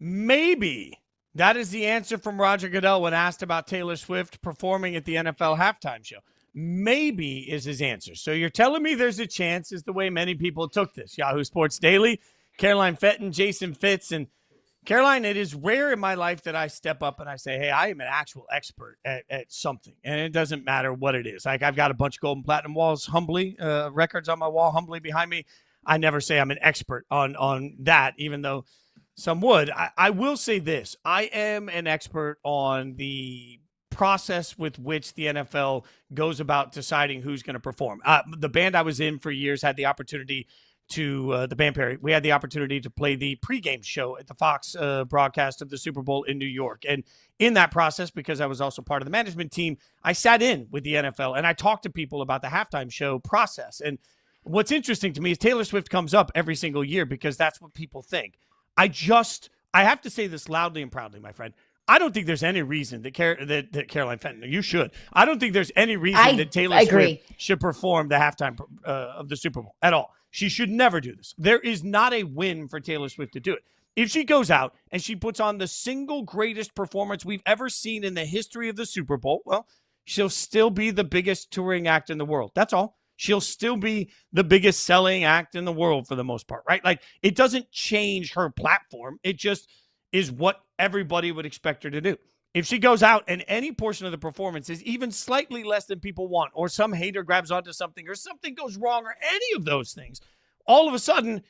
Maybe. That is the answer from Roger Goodell when asked about Taylor Swift performing at the NFL halftime show. Maybe is his answer. So you're telling me there's a chance, is the way many people took this. Yahoo Sports Daily, Fenton, Jason Fitz, and Caroline, it is rare in my life that I step up and I say, hey, I am an actual expert at something. And it doesn't matter what it is. Like, I've got a bunch of gold and platinum walls, records on my wall, humbly behind me. I never say I'm an expert on that, even though some would. I will say this. I am an expert on the process with which the NFL goes about deciding who's going to perform. The band I was in for years had the opportunity to the band Perry. We had the opportunity to play the pregame show at the Fox broadcast of the Super Bowl in New York. And in that process, because I was also part of the management team, I sat in with the NFL and I talked to people about the halftime show process. And what's interesting to me is Taylor Swift comes up every single year because that's what people think. I have to say this loudly and proudly, my friend. I don't think there's any reason that Caroline Fenton, you should. I don't think there's any reason that Taylor Swift should perform the halftime of the Super Bowl at all. She should never do this. There is not a win for Taylor Swift to do it. If she goes out and she puts on the single greatest performance we've ever seen in the history of the Super Bowl, well, she'll still be the biggest touring act in the world. That's all. She'll still be the biggest selling act in the world for the most part, right? Like, it doesn't change her platform. It just is what everybody would expect her to do. If she goes out and any portion of the performance is even slightly less than people want, or some hater grabs onto something, or something goes wrong, or any of those things, all of a sudden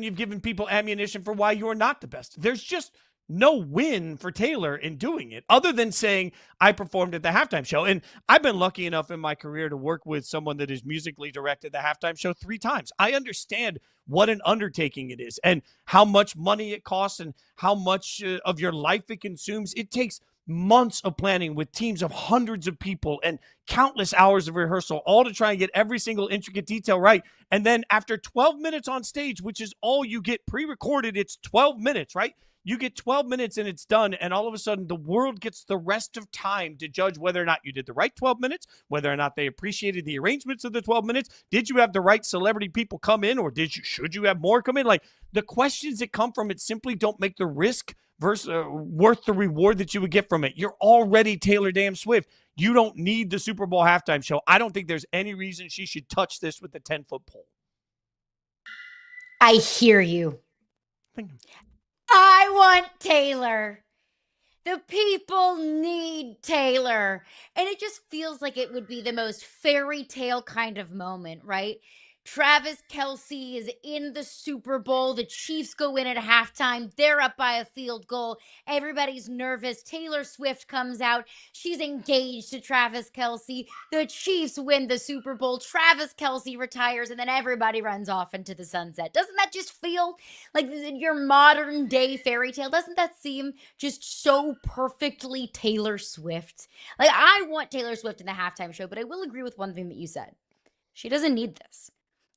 you've given people ammunition for why you're not the best. There's just no win for Taylor in doing it, other than saying, I performed at the halftime show. And I've been lucky enough in my career to work with someone that has musically directed the halftime show 3 times. I understand what an undertaking it is and how much money it costs and how much of your life it consumes. It takes months of planning with teams of hundreds of people and countless hours of rehearsal, all to try and get every single intricate detail right. And then after 12 minutes on stage, which is all you get pre-recorded, it's 12 minutes, right? You get 12 minutes and it's done, and all of a sudden the world gets the rest of time to judge whether or not you did the right 12 minutes, whether or not they appreciated the arrangements of the 12 minutes. Did you have the right celebrity people come in, or should you have more come in? Like, the questions that come from it simply don't make the risk worth the reward that you would get from it. You're already Taylor damn Swift. You don't need the Super Bowl halftime show. I don't think there's any reason she should touch this with the 10-foot pole. I hear you. I want Taylor. The people need Taylor. And it just feels like it would be the most fairy tale kind of moment, right? Travis Kelce is in the Super Bowl. The Chiefs go in at halftime. They're up by a field goal. Everybody's nervous. Taylor Swift comes out. She's engaged to Travis Kelce. The Chiefs win the Super Bowl. Travis Kelce retires, and then everybody runs off into the sunset. Doesn't that just feel like your modern day fairy tale? Doesn't that seem just so perfectly Taylor Swift? Like, I want Taylor Swift in the halftime show, but I will agree with one thing that you said. She doesn't need this.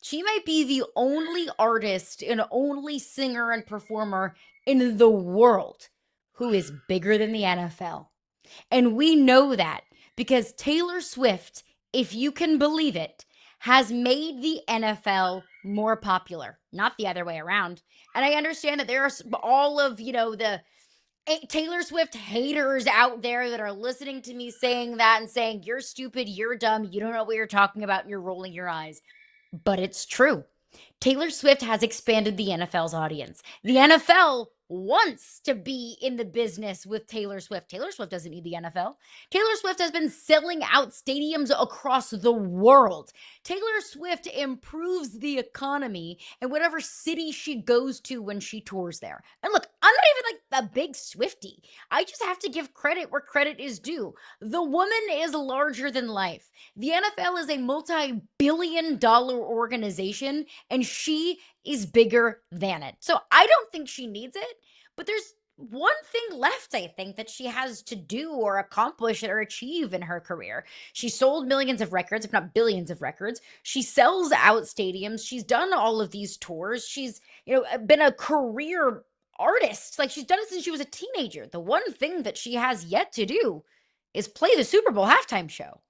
She might be the only artist and only singer and performer in the world who is bigger than the NFL. And we know that because Taylor Swift, if you can believe it, has made the NFL more popular, not the other way around. And I understand that there are all of, the Taylor Swift haters out there that are listening to me saying that and saying, you're stupid, you're dumb, you don't know what you're talking about, and you're rolling your eyes. But it's true. Taylor Swift has expanded the NFL's audience. The NFL wants to be in the business with Taylor Swift. Taylor Swift doesn't need the NFL. Taylor Swift has been selling out stadiums across the world. Taylor Swift improves the economy in whatever city she goes to when she tours there. And look, I'm not even like a big Swiftie. I just have to give credit where credit is due. The woman is larger than life. The NFL is a multi-billion-dollar organization, and she is bigger than it. So I don't think she needs it, but there's one thing left, I think, that she has to do or accomplish or achieve in her career. She sold millions of records, if not billions of records. She sells out stadiums. She's done all of these tours. She's, been a career artist. Like, she's done it since she was a teenager. The one thing that she has yet to do is play the Super Bowl halftime show.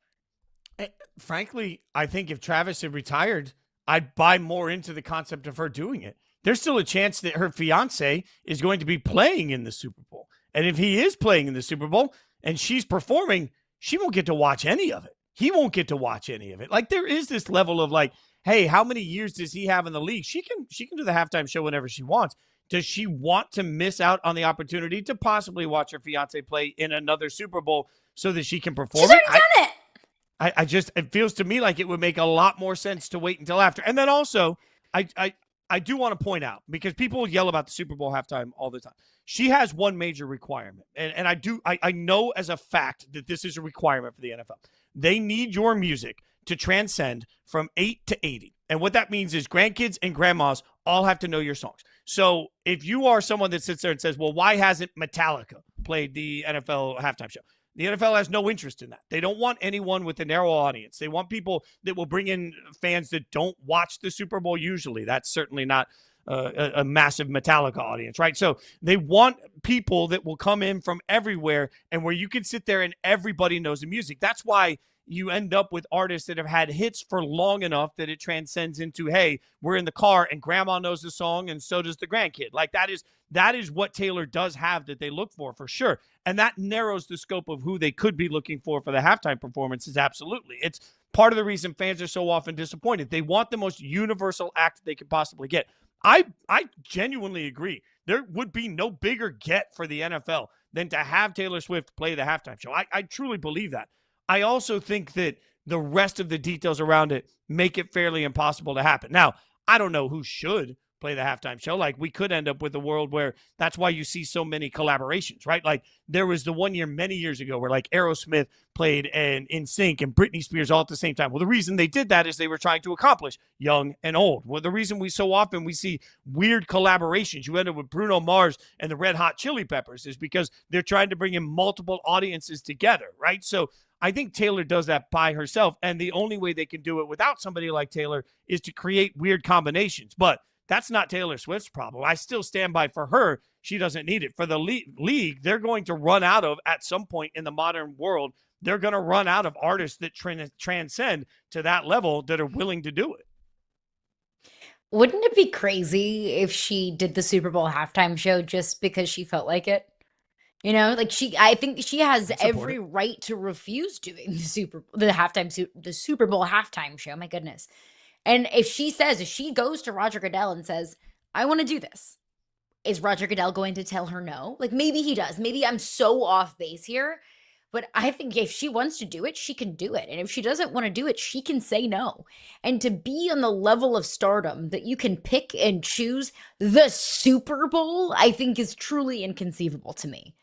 Frankly, I think if Travis had retired, I'd buy more into the concept of her doing it. there's still a chance that her fiance is going to be playing in the Super Bowl. And if he is playing in the Super Bowl and she's performing, she won't get to watch any of it. He won't get to watch any of it. Like, there is this level of like, hey, how many years does he have in the league? She can do the halftime show whenever she wants. Does she want to miss out on the opportunity to possibly watch her fiance play in another Super Bowl so that she can perform? She's already done it. I just, it feels to me like it would make a lot more sense to wait until after. And then also, I do want to point out, because people yell about the Super Bowl halftime all the time. She has one major requirement. And I know as a fact that this is a requirement for the NFL. They need your music to transcend from 8 to 80. And what that means is grandkids and grandmas all have to know your songs. So if you are someone that sits there and says, well, why hasn't Metallica played the NFL halftime show? The NFL has no interest in that. They don't want anyone with a narrow audience. They want people that will bring in fans that don't watch the Super Bowl usually. That's certainly not a massive Metallica audience, right? So they want people that will come in from everywhere and where you can sit there and everybody knows the music. That's why you end up with artists that have had hits for long enough that it transcends into, hey, we're in the car and grandma knows the song and so does the grandkid. Like, that is what Taylor does have that they look for sure. And that narrows the scope of who they could be looking for the halftime performances. Absolutely. It's part of the reason fans are so often disappointed. They want the most universal act they could possibly get. I genuinely agree. There would be no bigger get for the NFL than to have Taylor Swift play the halftime show. I truly believe that. I also think that the rest of the details around it make it fairly impossible to happen. Now, I don't know who should play the halftime show. Like, we could end up with a world where that's why you see so many collaborations, right? Like, there was the one year many years ago where like Aerosmith played and NSYNC and Britney Spears all at the same time. Well, the reason they did that is they were trying to accomplish young and old. Well, the reason we so often we see weird collaborations, you end up with Bruno Mars and the Red Hot Chili Peppers, is because they're trying to bring in multiple audiences together, right? So I think Taylor does that by herself, and the only way they can do it without somebody like Taylor is to create weird combinations. But that's not Taylor Swift's problem. I still stand by, for her, she doesn't need it. For the league, they're going to run out of, at some point in the modern world, they're going to run out of artists that transcend to that level that are willing to do it. Wouldn't it be crazy if she did the Super Bowl halftime show just because she felt like it? You know, like I think she has every right to refuse doing the Super Bowl halftime show. My goodness. And if she goes to Roger Goodell and says, I want to do this, is Roger Goodell going to tell her no? Like, maybe he does. Maybe I'm so off base here. But I think if she wants to do it, she can do it. And if she doesn't want to do it, she can say no. And to be on the level of stardom that you can pick and choose the Super Bowl, I think is truly inconceivable to me.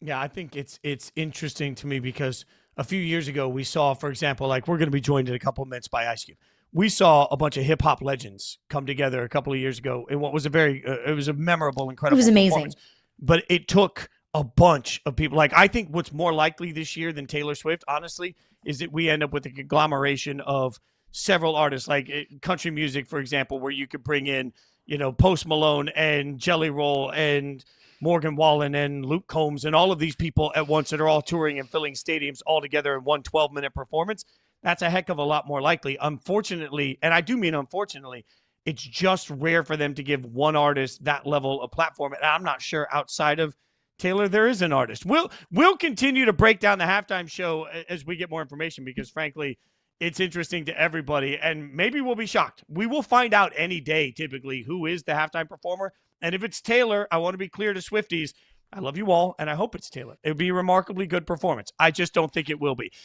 Yeah, I think it's interesting to me because a few years ago we saw, for example, like, we're going to be joined in a couple of minutes by Ice Cube. We saw a bunch of hip hop legends come together a couple of years ago in what was it was a memorable, incredible. It was amazing. But it took a bunch of people. Like, I think what's more likely this year than Taylor Swift, honestly, is that we end up with a conglomeration of several artists, like country music, for example, where you could bring in, Post Malone and Jelly Roll and Morgan Wallen and Luke Combs and all of these people at once that are all touring and filling stadiums all together in one 12-minute performance. That's a heck of a lot more likely. Unfortunately, and I do mean unfortunately, it's just rare for them to give one artist that level of platform. And I'm not sure outside of Taylor there is an artist. We'll continue to break down the halftime show as we get more information because, frankly, it's interesting to everybody. And maybe we'll be shocked. We will find out any day, typically, who is the halftime performer. And if it's Taylor, I want to be clear to Swifties, I love you all, and I hope it's Taylor. It would be a remarkably good performance. I just don't think it will be.